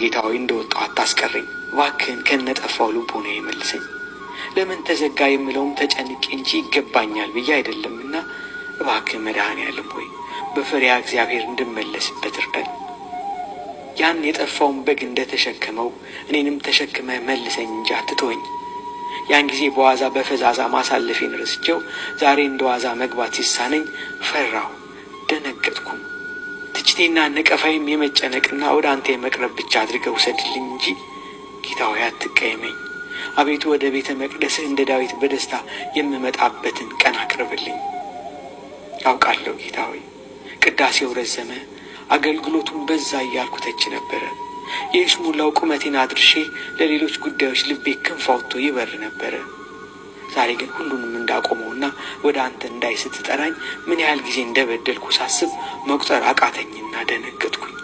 ጌታዊ እንደወጣው አታስቀረኝ፣ እባክህን ከነጠፋው ልቦና ይመልሰኝ። ለምን ተዘጋ የምለውም ተጨንቄ እንጂ ይገባኛል ብዬ አይደለምና እባክህ መድኃኔዓለም ሆይ በፈሪሃ እግዚአብሔር እንድመለስበት እርዳኝ። ያን የጠፋውን በግ እንደተሸከመው እኔንም ተሸክመ መልሰኝ እንጂ አትተወኝ። ያን ጊዜ በዋዛ በፈዛዛ ማሳለፌን ረስቼው ዛሬ እንደዋዛ መግባት ሲሳነኝ ፈራሁ፣ ደነገጥኩም። ትችቴና ነቀፋይም የመጨነቅና ወደ አንተ የመቅረብ ብቻ አድርገው ውሰድልኝ እንጂ ጌታ ሆይ አትቀየመኝ። አቤቱ ወደ ቤተ መቅደስህ እንደ ዳዊት በደስታ የምመጣበትን ቀን አቅርብልኝ። አውቃለሁ ጌታ ሆይ ቅዳሴው ረዘመ፣ አገልግሎቱን በዛ እያልኩ ተች ነበረ። የይስሙላው ቁመቴን አድርሼ ለሌሎች ጉዳዮች ልቤ ክንፍ አውጥቶ ይበር ነበረ። ዛሬ ግን ሁሉንም እንዳቆመውና ወደ አንተ እንዳይ ስትጠራኝ ምን ያህል ጊዜ እንደበደልኩ ሳስብ መቁጠር አቃተኝና ደነገጥኩኝ።